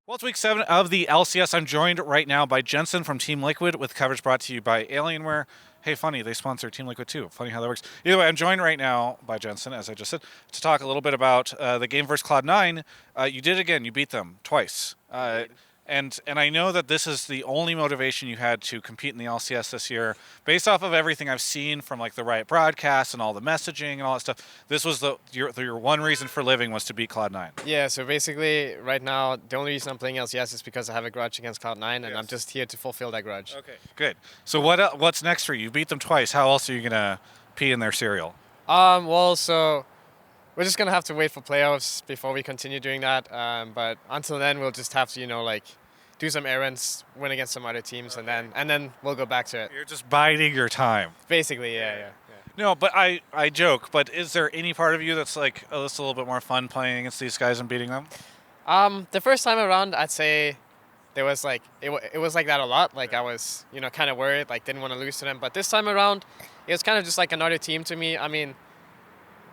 Well, it's week 7 of the LCS. I'm joined right now by Jensen from Team Liquid with coverage brought to you by Alienware. Hey, funny, they sponsor Team Liquid too. Funny how that works. Either way, I'm joined right now by Jensen, as I just said, to talk a little bit about the game versus Cloud9. You did it again. You beat them twice. And I know that this is the only motivation you had to compete in the LCS this year, based off of everything I've seen from like the Riot broadcast and all the messaging and all that stuff. This was your one reason for living was to beat Cloud9. Yeah, so basically, right now, the only reason I'm playing LCS is because I have a grudge against Cloud9, and I'm just here to fulfill that grudge. Okay, good. So what's next for you? You beat them twice. How else are you gonna pee in their cereal? So we're just gonna have to wait for playoffs before we continue doing that. But until then, we'll just have to, do some errands, win against some other teams, and then we'll go back to it. You're just biding your time. Basically, yeah. No, but I joke. But is there any part of you that's like, oh, it's a little bit more fun playing against these guys and beating them? The first time around, I'd say there was like it was like that a lot. Like I was, kind of worried, like didn't want to lose to them. But this time around, it was kind of just like another team to me. I mean,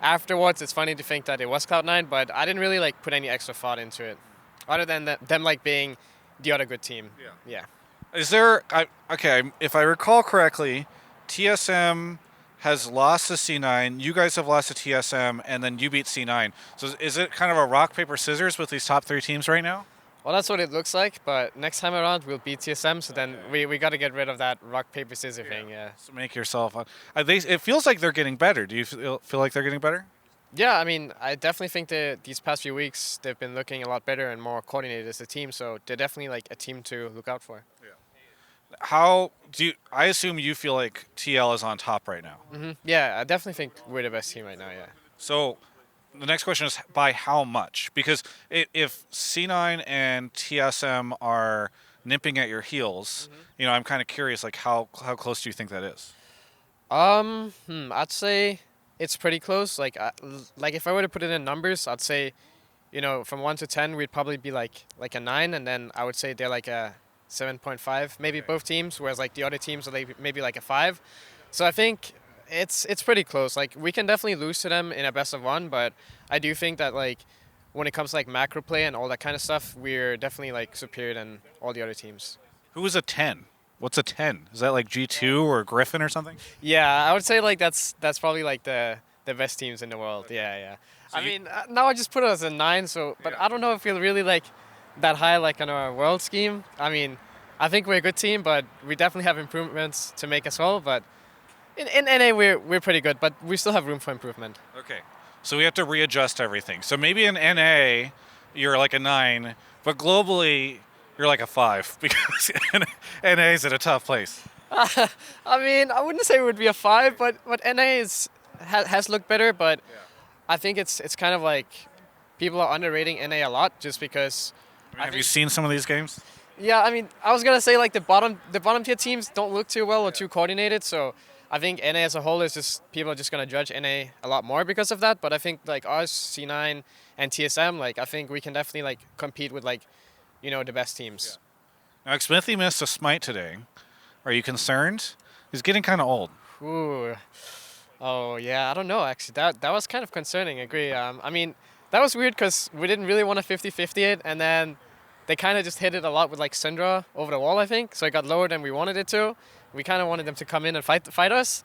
afterwards, it's funny to think that it was Cloud9, but I didn't really like put any extra thought into it, other than them like being the other good team. Yeah. Is there? If I recall correctly, TSM has lost to C9. You guys have lost to TSM, and then you beat C9. So is it kind of a rock paper scissors with these top 3 teams right now? Well, that's what it looks like, but next time around we'll beat TSM, so then we got to get rid of that rock, paper, scissors thing, yeah. So make yourself... it feels like they're getting better. Do you feel like they're getting better? Yeah, I mean, I definitely think that these past few weeks they've been looking a lot better and more coordinated as a team, so they're definitely like a team to look out for. Yeah. I assume you feel like TL is on top right now. Yeah, I definitely think we're the best team right now, yeah. So the next question is by how much? Because if C9 and TSM are nipping at your heels, I'm kind of curious, like how close do you think that is? I'd say it's pretty close. Like if I were to put it in numbers, I'd say, from 1 to 10, we'd probably be like a 9, and then I would say they're like a 7.5, maybe both teams, whereas like the other teams are maybe like a 5. So I think it's pretty close. Like we can definitely lose to them in a best of 1, but I do think that like when it comes to like macro play and all that kind of stuff, we're definitely like superior than all the other teams. Who is a 10? What's a 10? Is that like G2 or Griffin or something? Yeah, I would say like that's probably like the best teams in the world. Yeah. So I mean, now I just put it as a 9, but I don't know if we're really like that high like on our world scheme. I mean, I think we're a good team, but we definitely have improvements to make as well. But in NA, we're pretty good, but we still have room for improvement. Okay, so we have to readjust everything. So maybe in NA, you're like a 9, but globally, you're like a 5 because NA is at a tough place. I mean, I wouldn't say it would be a 5, but NA has looked better. But I think it's kind of like people are underrating NA a lot just because. Have you seen some of these games? Yeah, I mean, I was gonna say like the bottom tier teams don't look too well or too coordinated. So I think NA as a whole is just people are just gonna judge NA a lot more because of that. But I think like us, C9, and TSM, like I think we can definitely like compete with like, the best teams. Yeah. Now, Smithy missed a smite today. Are you concerned? He's getting kind of old. Ooh. Oh yeah, I don't know actually. That was kind of concerning. I agree. I mean, that was weird because we didn't really want to 50-50 it, and then they kind of just hit it a lot with like Syndra over the wall, I think. So it got lower than we wanted it to. We kind of wanted them to come in and fight us.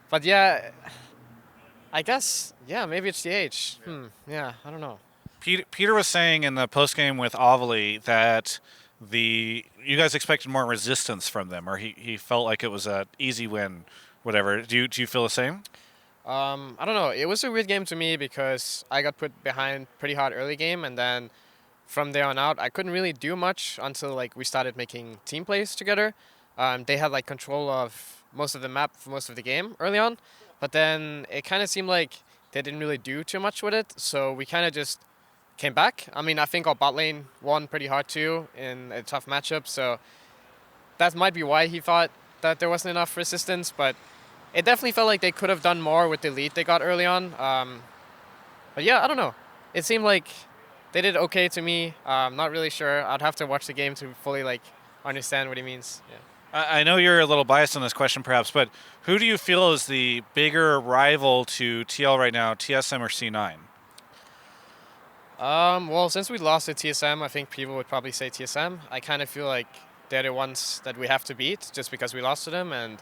But yeah, I guess, yeah, maybe it's the age. Yeah, I don't know. Peter was saying in the postgame with Ovally that you guys expected more resistance from them, or he felt like it was an easy win, whatever. Do you feel the same? I don't know. It was a weird game to me because I got put behind pretty hard early game, and then from there on out, I couldn't really do much until like we started making team plays together. They had like control of most of the map for most of the game early on, but then it kind of seemed like they didn't really do too much with it. So we kind of just came back. I mean, I think our bot lane won pretty hard too in a tough matchup. So that might be why he thought that there wasn't enough resistance, but it definitely felt like they could have done more with the lead they got early on. But yeah, I don't know. It seemed like they did okay to me. I'm not really sure. I'd have to watch the game to fully like understand what he means. Yeah. I know you're a little biased on this question, perhaps, but who do you feel is the bigger rival to TL right now, TSM or C9? Well, since we lost to TSM, I think people would probably say TSM. I kind of feel like they're the ones that we have to beat just because we lost to them, and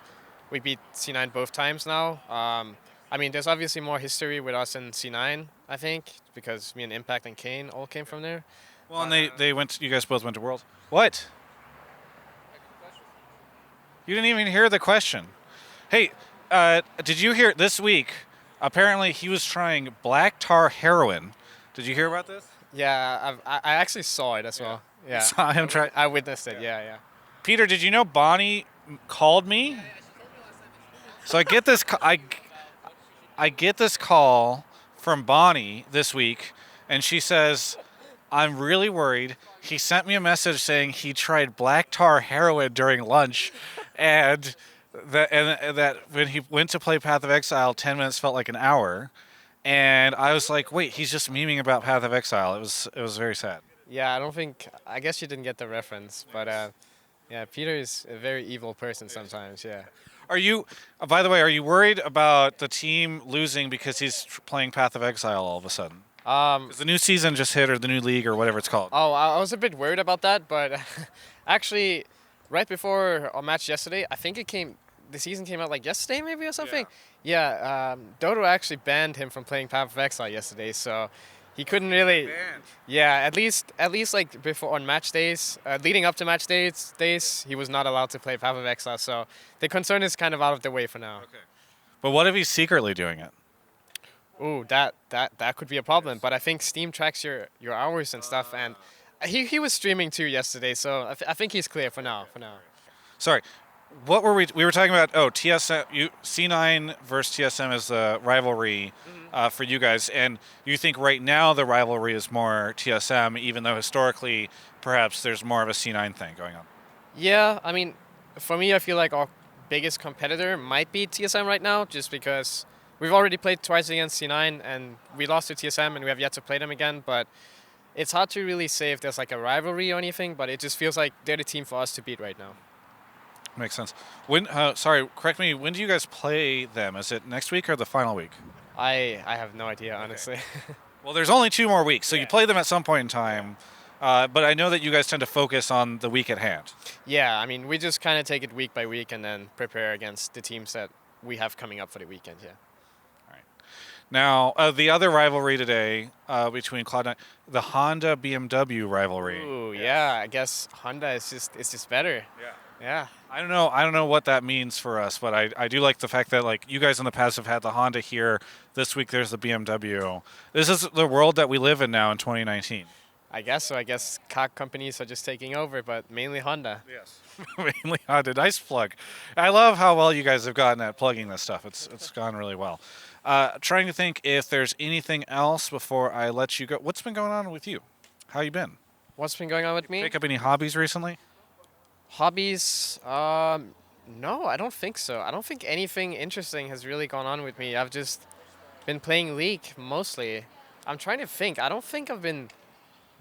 we beat C9 both times now. I mean, there's obviously more history with us in C9, I think, because me and Impact and Kane all came from there. Well, and they went. You guys both went to Worlds. What? You didn't even hear the question. Hey, did you hear this week? Apparently, he was trying black tar heroin. Did you hear about this? Yeah, I actually saw it as well. Yeah, You saw him try. I witnessed it. Yeah. Peter, did you know Bonnie called me? So I get this. I get this call from Bonnie this week, and she says, "I'm really worried. He sent me a message saying he tried black tar heroin during lunch, and that when he went to play Path of Exile, 10 minutes felt like an hour." And I was like, "Wait, he's just memeing about Path of Exile." It was very sad. Yeah, I guess you didn't get the reference, but yeah, Peter is a very evil person sometimes. Yeah. Are you? By the way, are you worried about the team losing because he's playing Path of Exile all of a sudden? 'Cause the new season just hit, or the new league, or whatever it's called. Oh, I was a bit worried about that, but actually, right before our match yesterday, I think the season came out like yesterday maybe or something. Yeah, Dodo actually banned him from playing Path of Exile yesterday, so he couldn't really. Banned. Yeah, at least like before on match days, leading up to match days, he was not allowed to play Path of Exile. So the concern is kind of out of the way for now. Okay. But what if he's secretly doing it? Ooh, that could be a problem. But I think Steam tracks your hours and stuff, and he was streaming too yesterday, so I think he's clear for now. Sorry. What were we were talking about? Oh, TSM, C9 versus TSM is the rivalry for you guys, and you think right now the rivalry is more TSM, even though historically perhaps there's more of a C9 thing going on. Yeah, I mean, for me, I feel like our biggest competitor might be TSM right now, just because we've already played twice against C9, and we lost to TSM, and we have yet to play them again, but it's hard to really say if there's like a rivalry or anything, but it just feels like they're the team for us to beat right now. Makes sense. When? Sorry, correct me. When do you guys play them? Is it next week or the final week? I have no idea, honestly. Well, there's only 2 more weeks, so you play them at some point in time. But I know that you guys tend to focus on the week at hand. Yeah, I mean, we just kind of take it week by week and then prepare against the teams that we have coming up for the weekend, yeah. All right. Now, the other rivalry today between Cloud9, the Honda BMW rivalry. Ooh, yeah, I guess Honda is just better. Yeah. I don't know what that means for us, but I do like the fact that like you guys in the past have had the Honda here. This week there's the BMW. This is the world that we live in now in 2019. I guess so. I guess car companies are just taking over, but mainly Honda. Yes. Mainly Honda. Nice plug. I love how well you guys have gotten at plugging this stuff. It's gone really well. Trying to think if there's anything else before I let you go. What's been going on with you? How you been? What's been going on with me? Pick up any hobbies recently? Hobbies? No, I don't think so. I don't think anything interesting has really gone on with me. I've just been playing League mostly. I'm trying to think. I don't think I've been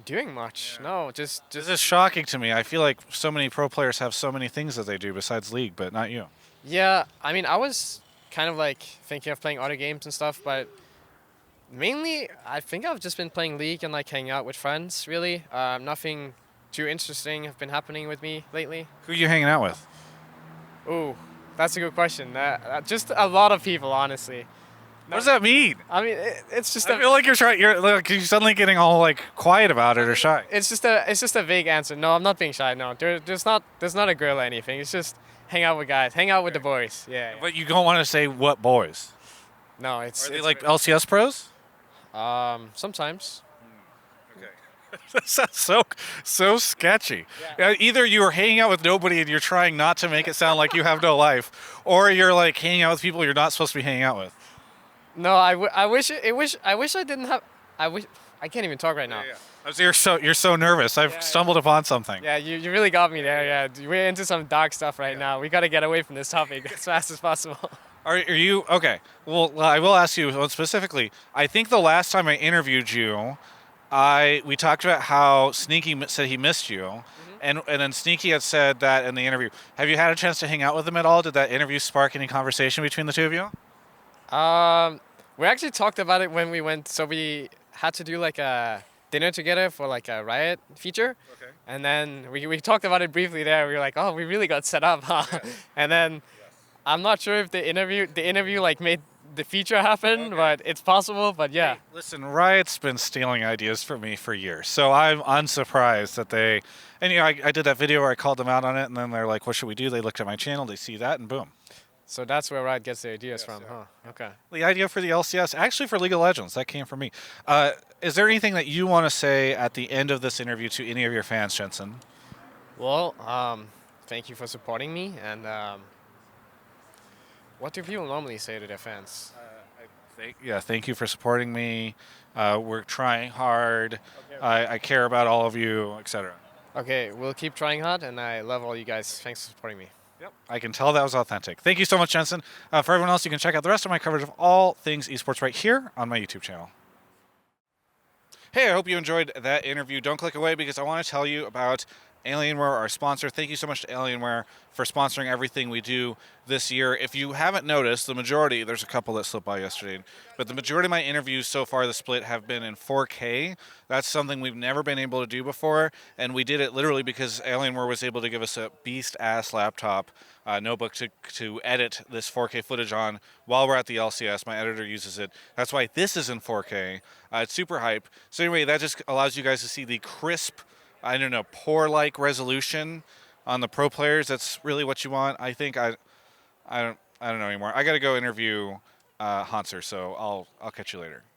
doing much. No, just. This is shocking to me. I feel like so many pro players have so many things that they do besides League, but not you. Yeah, I mean, I was kind of like thinking of playing other games and stuff, but mainly I think I've just been playing League and like hanging out with friends. Really, nothing too interesting have been happening with me lately. Who are you hanging out with? Ooh, that's a good question. Just a lot of people, honestly. What does that mean? I mean, it's just. I feel like you're suddenly getting all like quiet about it or shy. It's just a vague answer. No, I'm not being shy. No, there's not a girl or anything. It's just hang out with guys, hang out with the boys. Yeah. But you don't want to say what boys. No, it's. Are they like LCS pros? Sometimes. That sounds so sketchy. Yeah. Either you are hanging out with nobody and you're trying not to make it sound like you have no life, or you're like hanging out with people you're not supposed to be hanging out with. No, I wish I didn't have. I can't even talk right now. You're so nervous. I've stumbled upon something. Yeah, you really got me there. Yeah, we're into some dark stuff right now. We got to get away from this topic as fast as possible. Are you okay? Well, I will ask you specifically. I think the last time I interviewed you, we talked about how Sneaky said he missed you, and then Sneaky had said that in the interview. Have you had a chance to hang out with him at all? Did that interview spark any conversation between the two of you? We actually talked about it when we went. So we had to do like a dinner together for like a Riot feature. Okay. And then we talked about it briefly there. We were like, oh, we really got set up, huh? Yes. And then I'm not sure if the interview like made the feature happen, Okay. but it's possible. But yeah. Hey, listen, Riot's been stealing ideas from me for years, so I'm unsurprised that they. And I did that video where I called them out on it, and then they're like, "What should we do?" They looked at my channel, they see that, and boom. So that's where Riot gets their ideas Yes, from, yeah. huh? Okay. The idea for the LCS, actually for League of Legends, that came from me. Is there anything that you want to say at the end of this interview to any of your fans, Jensen? Well, thank you for supporting me. And what do people normally say to their fans? Thank you for supporting me. We're trying hard. Okay. I care about all of you, etc. Okay, we'll keep trying hard, and I love all you guys. Thanks for supporting me. Yep. I can tell that was authentic. Thank you so much, Jensen. For everyone else, you can check out the rest of my coverage of all things esports right here on my YouTube channel. Hey, I hope you enjoyed that interview. Don't click away because I want to tell you about Alienware, our sponsor. Thank you so much to Alienware for sponsoring everything we do this year. If you haven't noticed, the majority, there's a couple that slipped by yesterday, but the majority of my interviews so far, the split, have been in 4K. That's something we've never been able to do before, and we did it literally because Alienware was able to give us a beast-ass laptop notebook to edit this 4K footage on while we're at the LCS. My editor uses it. That's why this is in 4K. It's super hype. So anyway, that just allows you guys to see the crisp, I don't know, poor-like resolution on the pro players. That's really what you want. I think I don't know anymore. I got to go interview Hanser, so I'll catch you later.